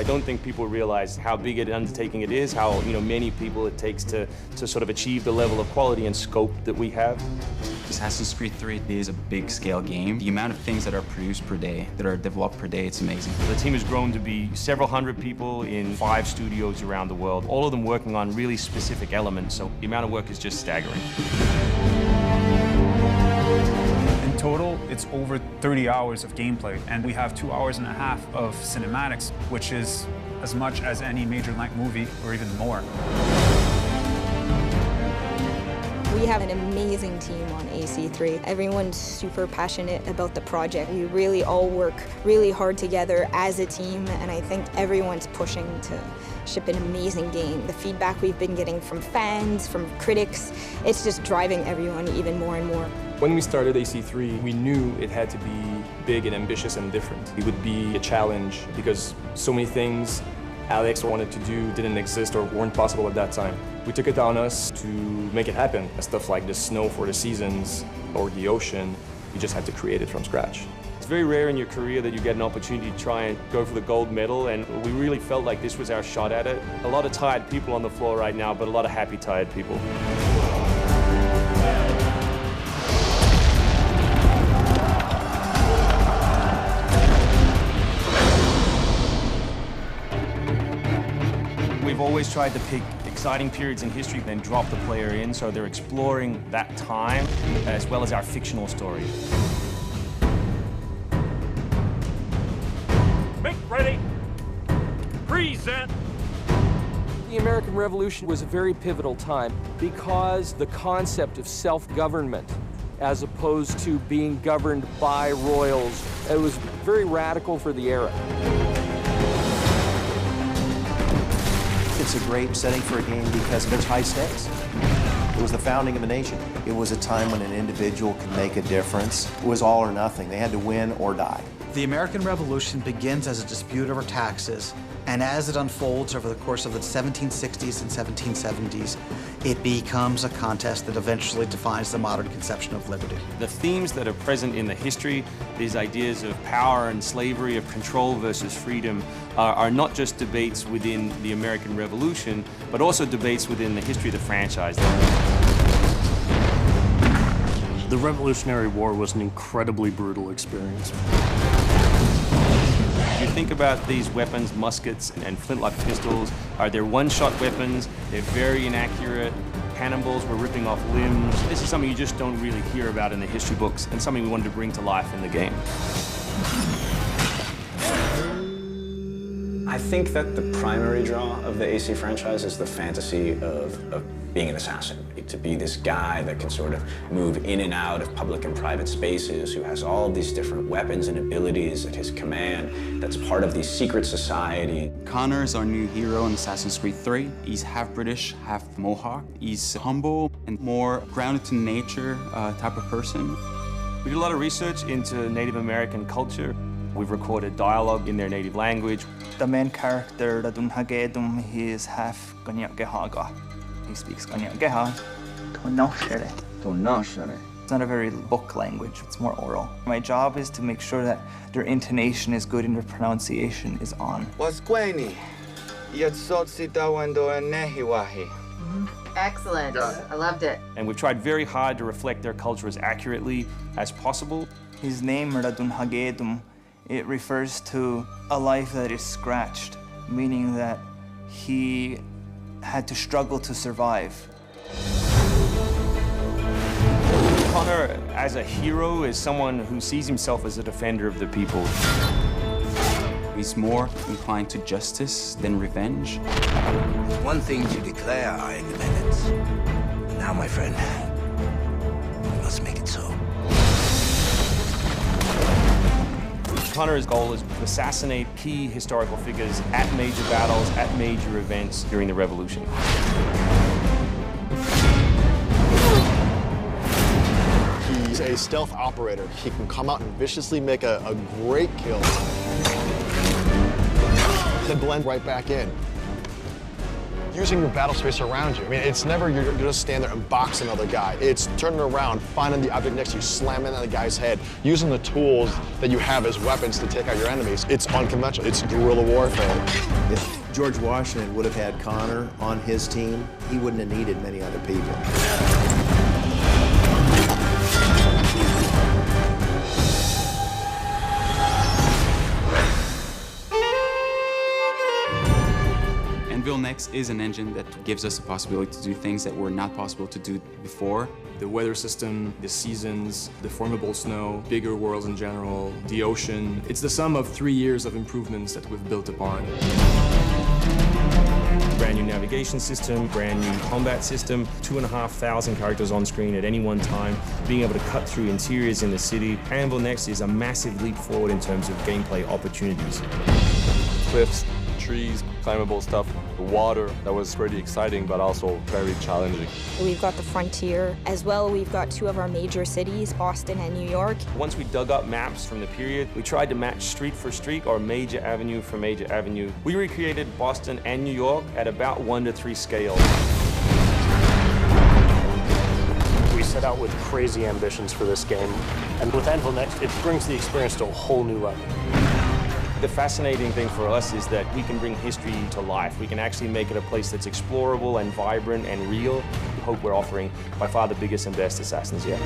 I don't think people realize how big an undertaking it is, how many people it takes to sort of achieve the level of quality and scope that we have. Assassin's Creed 3 is a big-scale game. The amount of things that are produced per day, that are developed per day, it's amazing. The team has grown to be several hundred people in 5 studios around the world, all of them working on really specific elements, so the amount of work is just staggering. In total, it's over 30 hours of gameplay, and we have 2.5 hours of cinematics, which is as much as any major-length movie, or even more. We have an amazing team on AC3. Everyone's super passionate about the project. We really all work really hard together as a team, and I think everyone's pushing to ship an amazing game. The feedback we've been getting from fans, from critics, it's just driving everyone even more and more. When we started AC3, we knew it had to be big and ambitious and different. It would be a challenge because so many things Alex wanted to do didn't exist or weren't possible at that time. We took it on us to make it happen. Stuff like the snow for the seasons or the ocean, you just had to create it from scratch. It's very rare in your career that you get an opportunity to try and go for the gold medal, and we really felt like this was our shot at it. A lot of tired people on the floor right now, but a lot of happy, tired people. We've always tried to pick exciting periods in history, then drop the player in, so they're exploring that time as well as our fictional story. Make ready. Present. The American Revolution was a very pivotal time because the concept of self-government, as opposed to being governed by royals, it was very radical for the era. It's a great setting for a game because there's high stakes. It was the founding of a nation. It was a time when an individual could make a difference. It was all or nothing. They had to win or die. The American Revolution begins as a dispute over taxes, and as it unfolds over the course of the 1760s and 1770s, it becomes a contest that eventually defines the modern conception of liberty. The themes that are present in the history, these ideas of power and slavery, of control versus freedom, are not just debates within the American Revolution, but also debates within the history of the franchise. The Revolutionary War was an incredibly brutal experience. You think about these weapons, muskets and flintlock pistols, they're one-shot weapons, they're very inaccurate. Cannonballs were ripping off limbs. This is something you just don't really hear about in the history books, and something we wanted to bring to life in the game. I think that the primary draw of the AC franchise is the fantasy of being an assassin. To be this guy that can sort of move in and out of public and private spaces, who has all of these different weapons and abilities at his command, that's part of the secret society. Connor is our new hero in Assassin's Creed 3. He's half British, half Mohawk. He's humble and more grounded to nature type of person. We did a lot of research into Native American culture. We've recorded dialogue in their native language. The main character, Radun Hagedum, he is half Ganyagehaga. He speaks Ganyageha. It's not a very book language, it's more oral. My job is to make sure that their intonation is good and their pronunciation is on. Excellent. I loved it. And we've tried very hard to reflect their culture as accurately as possible. His name, Radun Hagedum, it refers to a life that is scratched, meaning that he had to struggle to survive. Connor, as a hero, is someone who sees himself as a defender of the people. He's more inclined to justice than revenge. One thing to declare our independence. Now, my friend, we must make it so. Connor's goal is to assassinate key historical figures at major battles, at major events during the Revolution. He's a stealth operator. He can come out and viciously make a great kill, then blend right back in. using your battle space around you. I mean, it's never you're gonna stand there and box another guy. It's turning around, finding the object next to you, slamming on the guy's head, using the tools that you have as weapons to take out your enemies. It's unconventional. It's guerrilla warfare. If George Washington would have had Connor on his team, he wouldn't have needed many other people. Anvil Next is an engine that gives us the possibility to do things that were not possible to do before. The weather system, the seasons, the formable snow, bigger worlds in general, the ocean. It's the sum of 3 years of improvements that we've built upon. Brand new navigation system, brand new combat system, 2,500 characters on screen at any one time, being able to cut through interiors in the city. Anvil Next is a massive leap forward in terms of gameplay opportunities. Cliffs, trees, climbable stuff, water. That was pretty exciting, but also very challenging. We've got the frontier. As well, we've got two of our major cities, Boston and New York. Once we dug up maps from the period, we tried to match street for street or major avenue for major avenue. We recreated Boston and New York at about 1:3 scale. We set out with crazy ambitions for this game, and with Anvil Next, it brings the experience to a whole new level. The fascinating thing for us is that we can bring history to life. We can actually make it a place that's explorable and vibrant and real. We hope we're offering by far the biggest and best Assassins yet.